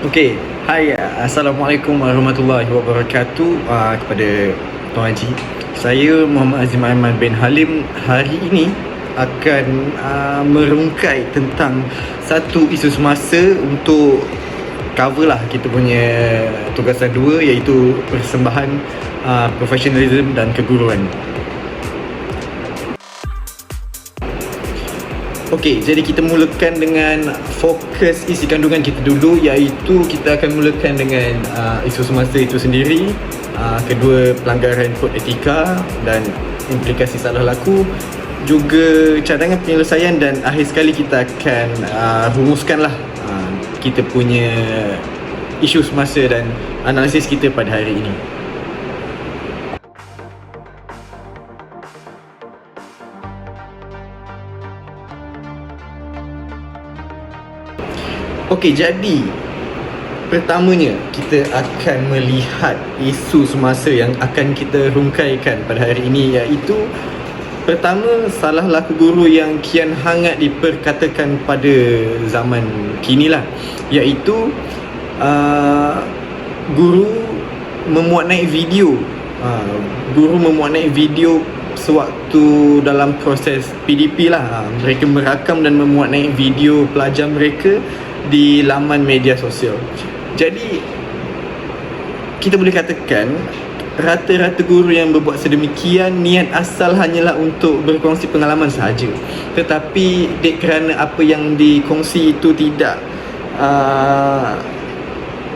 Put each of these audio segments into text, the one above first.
Okey, hai, Assalamualaikum warahmatullahi wabarakatuh kepada Tuan Haji. Saya Muhammad Azim Aiman bin Halim hari ini akan merungkai tentang satu isu semasa untuk cover lah kita punya tugasan 2, iaitu persembahan profesionalism dan keguruan. Okey, jadi kita mulakan dengan fokus isi kandungan kita dulu, iaitu kita akan mulakan dengan isu semasa itu sendiri, kedua pelanggaran kod etika dan implikasi salah laku, juga cadangan penyelesaian, dan akhir sekali kita akan rumuskanlah kita punya isu semasa dan analisis kita pada hari ini. Okey, jadi pertamanya kita akan melihat isu semasa yang akan kita rungkaikan pada hari ini, iaitu pertama, salah laku guru yang kian hangat diperkatakan pada zaman kini lah, iaitu guru memuat naik video sewaktu dalam proses PDP lah. Mereka merakam dan memuat naik video pelajar mereka di laman media sosial. Jadi kita boleh katakan rata-rata guru yang berbuat sedemikian niat asal hanyalah untuk berkongsi pengalaman sahaja, tetapi kerana apa yang dikongsi itu tidak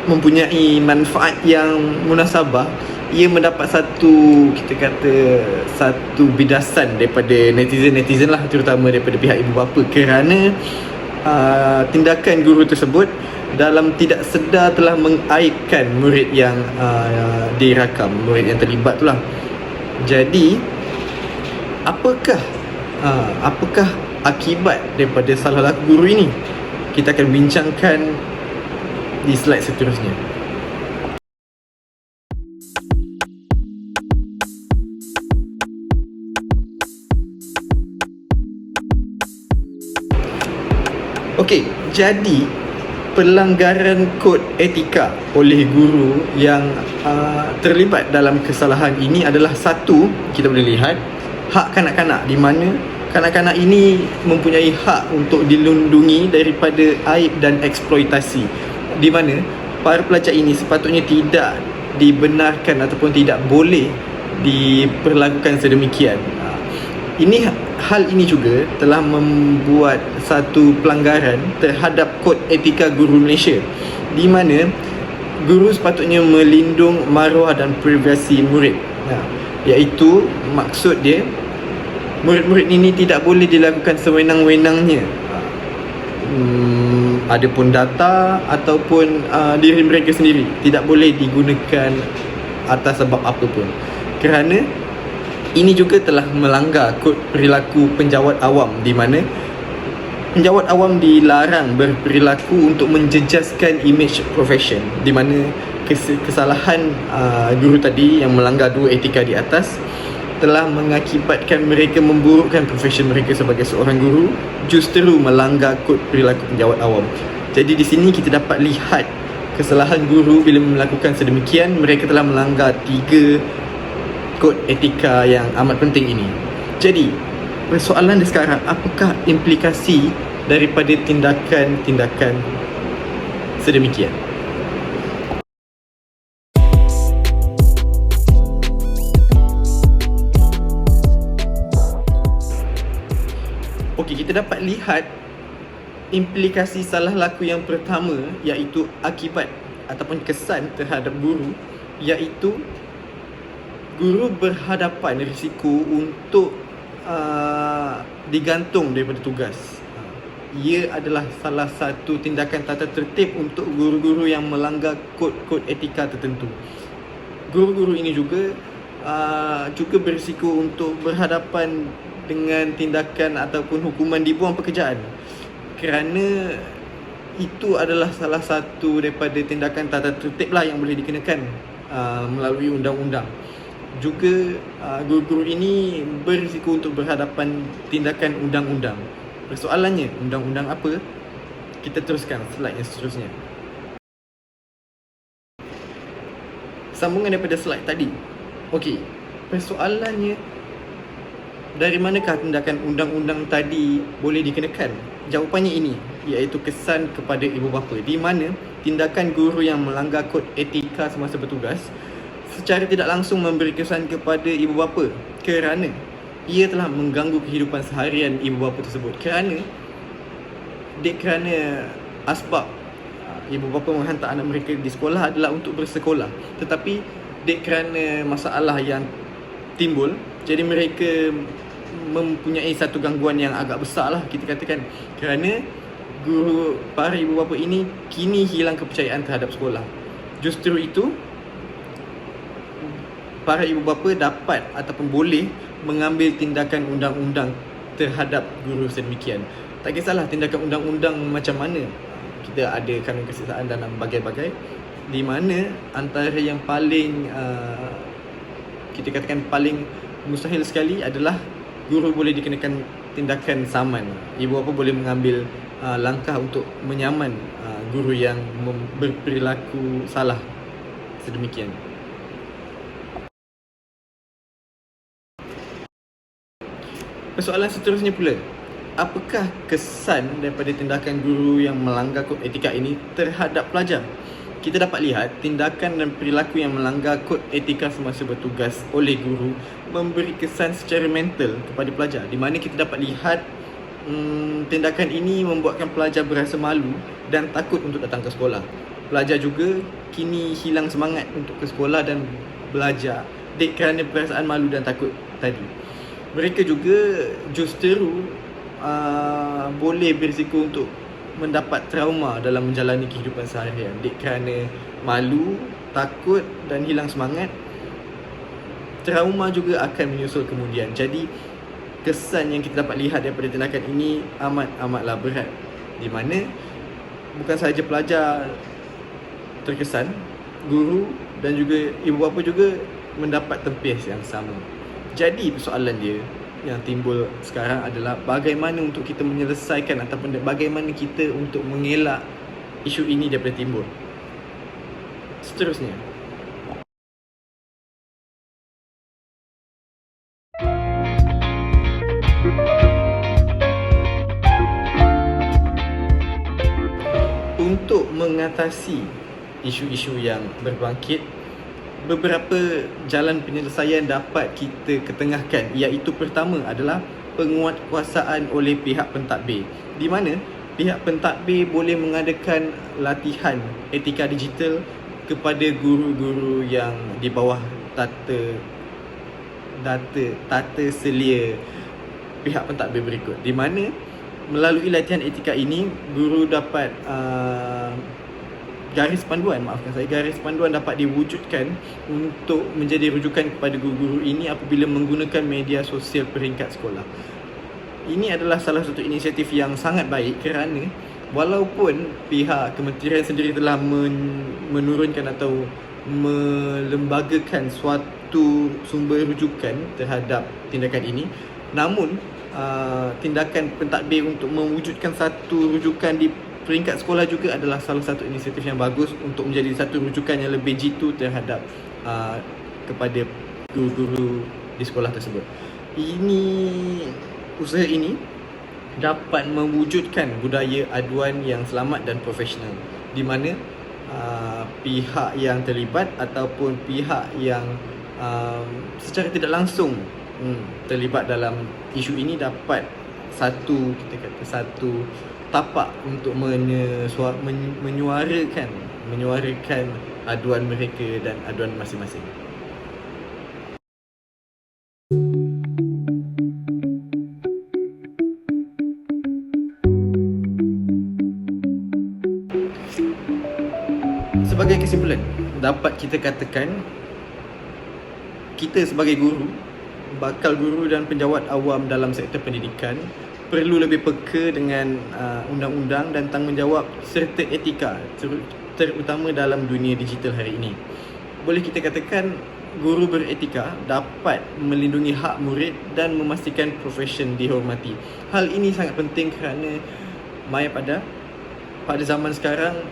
mempunyai manfaat yang munasabah, ia mendapat satu bidasan daripada netizen lah, terutama daripada pihak ibu bapa, kerana tindakan guru tersebut dalam tidak sedar telah mengaibkan murid yang dirakam, murid yang terlibat tu lah. Jadi apakah akibat daripada salah laku guru ini? Kita akan bincangkan di slide seterusnya. Okey, jadi pelanggaran kod etika oleh guru yang terlibat dalam kesalahan ini adalah satu, kita boleh lihat hak kanak-kanak, di mana kanak-kanak ini mempunyai hak untuk dilindungi daripada aib dan eksploitasi, di mana para pelajar ini sepatutnya tidak dibenarkan ataupun tidak boleh diperlakukan sedemikian. Hal ini juga telah membuat satu pelanggaran terhadap kod etika guru Malaysia, di mana guru sepatutnya melindung maruah dan privasi murid. Iaitu maksud dia, murid-murid ini tidak boleh dilakukan sewenang-wenangnya. Adapun data ataupun diri mereka sendiri tidak boleh digunakan atas sebab apa pun, kerana ini juga telah melanggar kod perilaku penjawat awam, di mana penjawat awam dilarang berperilaku untuk menjejaskan imej profession, di mana kesalahan guru tadi yang melanggar dua etika di atas telah mengakibatkan mereka memburukkan profession mereka sebagai seorang guru, justru melanggar kod perilaku penjawat awam. Jadi di sini kita dapat lihat kesalahan guru bila melakukan sedemikian, mereka telah melanggar 3 kod etika yang amat penting ini. Jadi persoalan dia sekarang, apakah implikasi daripada tindakan-tindakan sedemikian? Okey, kita dapat lihat implikasi salah laku yang pertama, iaitu akibat ataupun kesan terhadap guru, iaitu guru berhadapan risiko untuk digantung daripada tugas. Ia adalah salah satu tindakan tata tertib untuk guru-guru yang melanggar kod-kod etika tertentu. Guru-guru ini juga berisiko untuk berhadapan dengan tindakan ataupun hukuman dibuang pekerjaan, kerana itu adalah salah satu daripada tindakan tata tertib lah yang boleh dikenakan melalui undang-undang. Juga guru-guru ini berisiko untuk berhadapan tindakan undang-undang. Persoalannya, undang-undang apa? Kita teruskan slide yang seterusnya. sambungan daripada slide tadi. Okey, persoalannya, dari manakah tindakan undang-undang tadi boleh dikenakan? Jawapannya ini, iaitu kesan kepada ibu bapa, di mana tindakan guru yang melanggar kod etika semasa bertugas secara tidak langsung memberi kesan kepada ibu bapa kerana ia telah mengganggu kehidupan seharian ibu bapa tersebut. Kerana asbab ibu bapa menghantar anak mereka di sekolah adalah untuk bersekolah, tetapi kerana masalah yang timbul, jadi mereka mempunyai satu gangguan yang agak besar lah, kita katakan, kerana para ibu bapa ini kini hilang kepercayaan terhadap sekolah. Justru itu, para ibu bapa dapat ataupun boleh mengambil tindakan undang-undang terhadap guru sedemikian. Tak kisahlah tindakan undang-undang macam mana, kita ada kanun keseksaan dalam bagai-bagai, di mana antara yang paling kita katakan paling mustahil sekali adalah guru boleh dikenakan tindakan saman. Ibu bapa boleh mengambil langkah untuk menyaman guru yang berperilaku salah sedemikian. Persoalan seterusnya pula, apakah kesan daripada tindakan guru yang melanggar kod etika ini terhadap pelajar? Kita dapat lihat tindakan dan perilaku yang melanggar kod etika semasa bertugas oleh guru memberi kesan secara mental kepada pelajar, di mana kita dapat lihat tindakan ini membuatkan pelajar berasa malu dan takut untuk datang ke sekolah. Pelajar juga kini hilang semangat untuk ke sekolah dan belajar kerana perasaan malu dan takut tadi. Mereka juga justru boleh berisiko untuk mendapat trauma dalam menjalani kehidupan seharian kerana malu, takut dan hilang semangat. Trauma juga akan menyusul kemudian. Jadi kesan yang kita dapat lihat daripada tindakan ini amatlah berat, di mana bukan sahaja pelajar terkesan, guru dan juga ibu bapa juga mendapat tempis yang sama. Jadi persoalan dia yang timbul sekarang adalah bagaimana untuk kita menyelesaikan ataupun bagaimana kita untuk mengelak isu ini daripada timbul. Seterusnya, untuk mengatasi isu-isu yang berbangkit, beberapa jalan penyelesaian dapat kita ketengahkan, iaitu pertama adalah penguatkuasaan oleh pihak pentadbir, di mana pihak pentadbir boleh mengadakan latihan etika digital kepada guru-guru yang di bawah tata selia pihak pentadbir berikut, di mana melalui latihan etika ini guru dapat garis panduan dapat diwujudkan untuk menjadi rujukan kepada guru-guru ini apabila menggunakan media sosial peringkat sekolah. Ini adalah salah satu inisiatif yang sangat baik, kerana walaupun pihak kementerian sendiri telah menurunkan atau melembagakan suatu sumber rujukan terhadap tindakan ini, namun tindakan pentadbir untuk mewujudkan satu rujukan di peringkat sekolah juga adalah salah satu inisiatif yang bagus untuk menjadi satu rujukan yang lebih jitu terhadap kepada guru-guru di sekolah tersebut. Usaha ini dapat mewujudkan budaya aduan yang selamat dan profesional, di mana pihak yang terlibat ataupun pihak yang secara tidak langsung terlibat dalam isu ini dapat satu tapak untuk menyuarakan aduan mereka dan aduan masing-masing. Sebagai kesimpulan, dapat kita katakan kita sebagai guru, bakal guru dan penjawat awam dalam sektor pendidikan perlu lebih peka dengan undang-undang dan tanggungjawab serta etika, terutama dalam dunia digital hari ini. Boleh kita katakan guru beretika dapat melindungi hak murid dan memastikan profesion dihormati. Hal ini sangat penting kerana pada zaman sekarang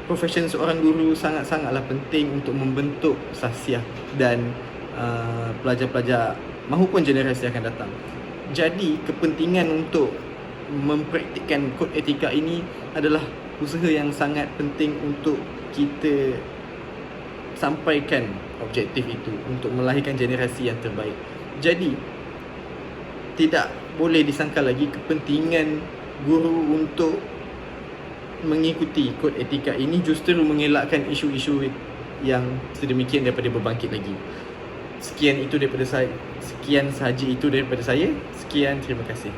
profession seorang guru sangat-sangatlah penting untuk membentuk sasiah dan pelajar-pelajar mahupun generasi akan datang. Jadi kepentingan untuk mempraktikkan kod etika ini adalah usaha yang sangat penting untuk kita sampaikan objektif itu, untuk melahirkan generasi yang terbaik. Jadi tidak boleh disangkal lagi kepentingan guru untuk mengikuti kod etika ini justru mengelakkan isu-isu yang sedemikian daripada berbangkit lagi. Sekian sahaja itu daripada saya. Sekian, terima kasih.